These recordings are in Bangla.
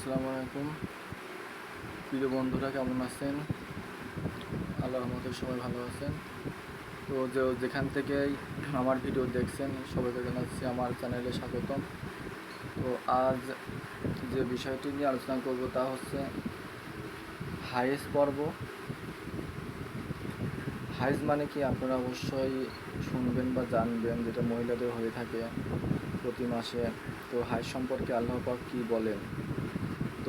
আসসালামু আলাইকুম প্রিয় বন্ধুরা, কেমন আছেন? আল্লাহর রহমতে সবাই ভালো আছেন। তো যেখান থেকেই আমার ভিডিও দেখছেন সবাইকে জানাচ্ছি আমার চ্যানেলে স্বাগতম। তো আজ যে বিষয়টি নিয়ে আলোচনা করব তা হচ্ছে হাইজ পর্ব। হাইজ মানে কি আপনারা অবশ্যই শুনবেন বা জানবেন, যেটা মহিলাদের হয়ে থাকে প্রতি মাসে। তো হাইজ সম্পর্কে আল্লাহ পাক কী বলেন?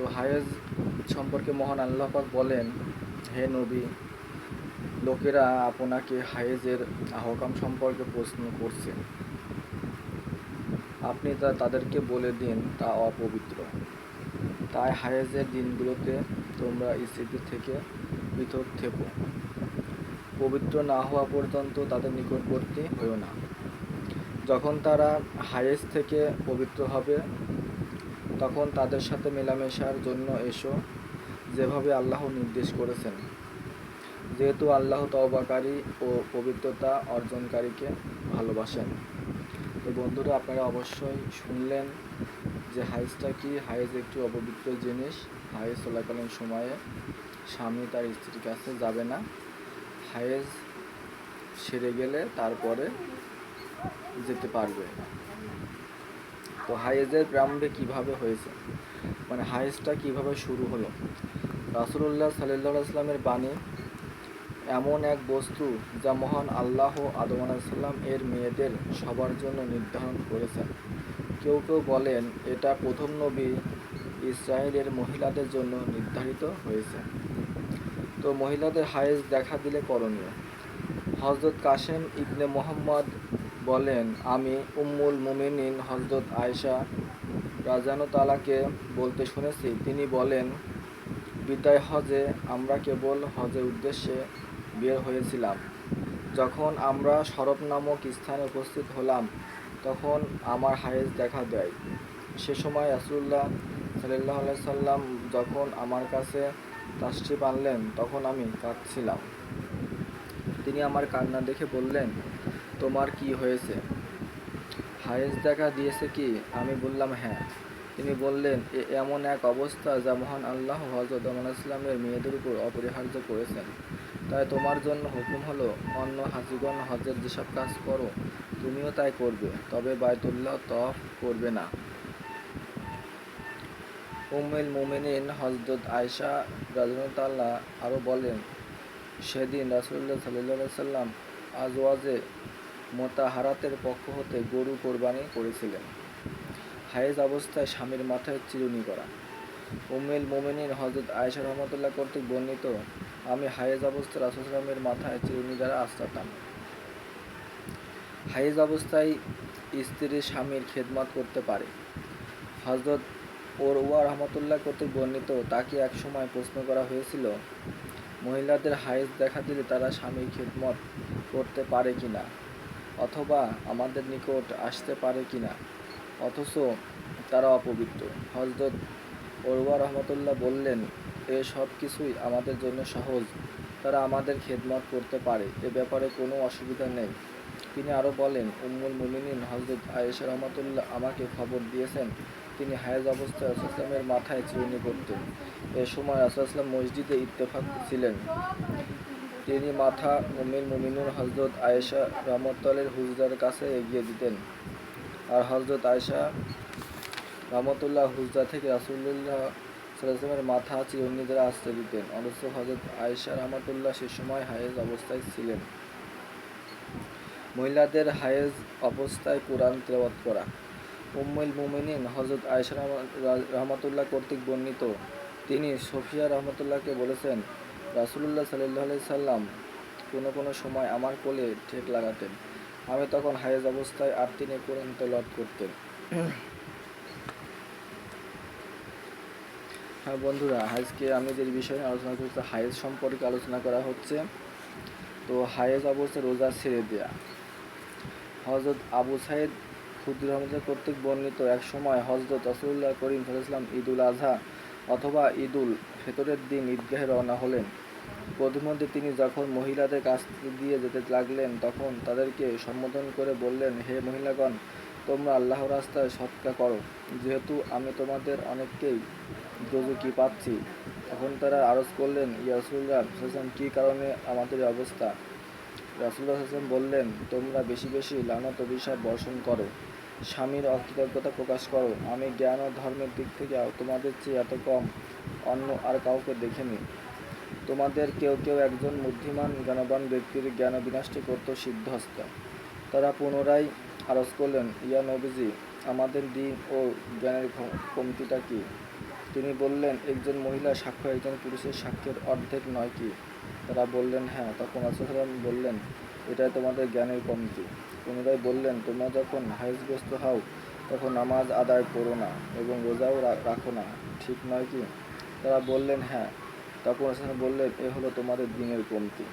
তো হায়েজ সম্পর্কে মহান আল্লাহ পাক বলেন, হে নবী, লোকেরা আপনাকে হায়েজের আহকাম সম্পর্কে প্রশ্ন করছে, আপনি তাদেরকে বলে দিন তা অপবিত্র। তাই হায়েজের দিনগুলোতে তোমরা স্ত্রীদের থেকে পৃথক থেকো, পবিত্র না হওয়া পর্যন্ত তাদের নিকটবর্তী হইও না। যখন তারা হায়েজ থেকে পবিত্র হবে তখন তাদের সাথে মেলামেশার জন্য এসো, যেভাবে আল্লাহ নির্দেশ করেছেন, যেহেতু আল্লাহ তওবাকারী ও পবিত্রতা অর্জনকারীকে ভালোবাসেন। তো বন্ধুরা, আপনারা অবশ্যই শুনলেন যে হাইজটা কি। হাইজ একটি অপবিত্র জিনিস। হাইজ চলাকালীন সময়ে স্বামী তার স্ত্রীর কাছে যাবে না। হাইজ সেরে গেলে তারপরে যেতে পারবে। তো হাইজের প্রারম্ভে কিভাবে হয়েছে, মানে হাইজটা কিভাবে শুরু হলো? রাসূলুল্লাহ সাল্লাল্লাহু আলাইহি ওয়াসাল্লামের বাণী এমন এক বস্তু যা মহান আল্লাহ আদম আলাইহিসসালাম এর মেয়েদের সবার জন্য নির্ধারণ করেছেন। কেউ কেউ বলেন এটা প্রথম নবী ইসরায়েলের মহিলাদের জন্য নির্ধারিত হয়েছে। তো মহিলাদের হায়েজ দেখা দিলে করণীয়। হযরত কাসেম ইবনে মুহাম্মদ বলেন, আমি উম্মুল মুমিনিন হযরত আয়েশা রাদিয়াল্লাহু তাআলাকে বলতে শুনেছি, তিনি বলেন, বিদায় হজে আমরা কেবল হজের উদ্দেশ্যে বের হয়েছিলাম। যখন আমরা সরব নামক স্থানে উপস্থিত হলাম তখন আমার হায়েজ দেখা দেয়। সে সময় রাসূলুল্লাহ সাল্লাল্লাহু আলাইহি সাল্লাম যখন আমার কাছে তাশরিফ আনলেন তখন আমি কাঁদছিলাম। তিনি আমার কান্না দেখে বললেন, তোমার কি হয়েছে? হায়েজ দেখা দিয়েছে কি? আমি বললাম, হ্যাঁ। তিনি বললেন, এমন এক অবস্থা যা মহান আল্লাহ হযরত আদম আলাইহিস সালামের মেয়েদের উপর অপরিহার্য করেছেন। তাই তোমার জন্য হুকুম হলো, অন্য হাজীগণ হজের যেসব কাজ করো তুমিও তাই করবে, তবে বায়তুল্লাহ তওয়াফ করবে না। উম্মুল মুমিনিন হযরত আয়েশা রাদিয়াল্লাহু তাআলা আরও বলেন, সেদিন রাসূলুল্লাহ সাল্লাল্লাহু আলাইহি সাল্লাম আজওয়াজে মুতাহারাতের পক্ষ হতে গরু কোরবানি করেছিলেন। হায়েজ অবস্থায় স্বামীর মাথায় চিরুনি করা। উম্মুল মুমিনিন হযরত আয়েশা রাহমাতুল্লাহ কর্তৃক বর্ণিত, আমি হায়েজ অবস্থায় রাসূল সাল্লাল্লাহু আলাইহি ওয়াসাল্লামের মাথায় চিরুনি দ্বারা আঁচড়াতাম। হায়েজ অবস্থায় স্ত্রী স্বামীর খেদমত করতে পারে। হযরত ওরওয়া রাহমাতুল্লাহ কর্তৃক বর্ণিত, তাকে এক সময় প্রশ্ন করা হয়েছিল, মহিলাদের হায়েজ দেখা দিলে তারা স্বামীর খেদমত করতে পারে কিনা, অথবা আমাদের নিকট আসতে পারে কিনা, অথচ তারা অপবিত্র। হযরত ওরওয়া রাহমাতুল্লাহ বললেন, এ সব কিছুই আমাদের জন্য সহজ, তারা আমাদের খেদমত করতে পারে, এ ব্যাপারে কোনো অসুবিধা নেই। তিনি আরও বলেন, উম্মুল মুমিনিন হযরত আয়েশা রাহমাতুল্লাহ আমাকে খবর দিয়েছেন, তিনি হায়েজ অবস্থায় রাসূল সাল্লাল্লাহু আলাইহি ওয়াসাল্লামের মাথায় চিরুনি করতেন। এ সময় রাসূল সাল্লাল্লাহু আলাইহি ওয়াসাল্লাম মসজিদে ইত্তেফাক ছিলেন। তিনি মাথা উম্মুল মুমিনিন হযরত আয়েশা রাহমাতুল্লাহর হুজরার কাছে এগিয়ে দিতেন, আর হযরত আয়েশা রাহমাতুল্লাহ হুজরা থেকে রাসূলুল্লাহ সাল্লাল্লাহু আলাইহি ওয়াসাল্লামের মাথা চিরুনি দ্বারা আঁচড়ে দিতেন। অথচ হযরত আয়েশা রাহমাতুল্লাহ সে সময় হায়েজ অবস্থায় ছিলেন। মহিলাদের হায়েজ অবস্থায় কুরআন তিলাওয়াত করা। উম্মুল মুমিনিন হযরত আয়েশা রাহমাতুল্লাহ কর্তৃক বর্ণিত, তিনি সোফিয়া রাহমাতুল্লাহকে বলেছেন, রাসূলুল্লাহ সাল্লাল্লাহু আলাইহি সাল্লাম কোনো সময় আমার কোলে ঠেক লাগাতেন, আমি তখন হায়েজ অবস্থায়, আর তিনি কুরআন তিলাওয়াত করতেন। হ্যাঁ বন্ধুরা, আজকে আমি যে বিষয়ে আলোচনা করছি হায়েজ সম্পর্কে আলোচনা করা হচ্ছে। তো হায়েজ অবস্থায় রোজা ছেড়ে দেয়া। হযরত আবু সাঈদ খুদরী রাহমাতুল্লাহ কর্তৃক বর্ণিত, এক সময় হযরত রাসূলুল্লাহ করিম সাল্লাল্লাহু আলাইহি ওয়াসাল্লাম ঈদুল আযহা অথবা ঈদুল ফিতরের দিন ঈদগাহে রওনা হলেন। পথিমধ্যে তিনি যখন মহিলাদের কাছ দিয়ে যেতে লাগলেন তখন তাদেরকে সম্বোধন করে বললেন, হে মহিলাগণ, তোমরা আল্লাহর রাস্তায় সদকা করো, যেহেতু আমি তোমাদের অনেককেই দোজখী পাচ্ছি। তখন তারা আরজ করলেন, ইয়া রাসূলুল্লাহ কী কারণে আমাদের এই অবস্থা? রাসূলুল্লাহ বললেন, তোমরা বেশি বেশি লানত অভিশাপ বর্ষণ করো, স্বামীর অকৃতজ্ঞতা প্রকাশ করো। আমি জ্ঞান ও ধর্মের দিক থেকে তোমাদের চেয়ে এত কম অন্য আর কাউকে দেখিনি। তোমাদের কেউ কেউ একজন বুদ্ধিমান জ্ঞানবান ব্যক্তির জ্ঞান বিনষ্ট করতে সিদ্ধহস্ত। তারা পুনরায় আরজ করলেন, ইয়া নবীজি, আমাদের দিন ও জ্ঞানের কমতিটা কি? তিনি বললেন, একজন মহিলার সাক্ষ্য একজন পুরুষের সাক্ষ্যের অর্ধেক নয় কি? তারা বললেন, হ্যাঁ। তখন রাসূলুল্লাহ বললেন, এটাই তোমাদের জ্ঞানের কমতি। পুনরায় বললেন, তোমরা যখন হায়েজগ্রস্ত হও তখন নামাজ আদায় করো না এবং রোজাও রাখো না, ঠিক নয় কি? তারা বললেন, হ্যাঁ। তখন রাসূলুল্লাহ বললেন, এ হলো তোমাদের দ্বীনের কমতি।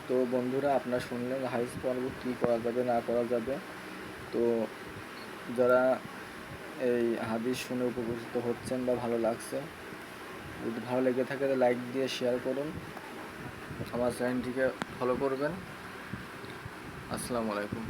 তো বন্ধুরা, আপনারা শুনলেন হাইজ পর্ব কী করা যাবে না করা যাবে। তো যারা এই হাদিস শুনে উপকৃত হচ্ছেন বা ভালো লাগছে, যদি ভালো লেগে থাকে তো লাইক দিয়ে শেয়ার করুন, আমার চ্যানেলটিকে ফলো করবেন। আসসালামু আলাইকুম।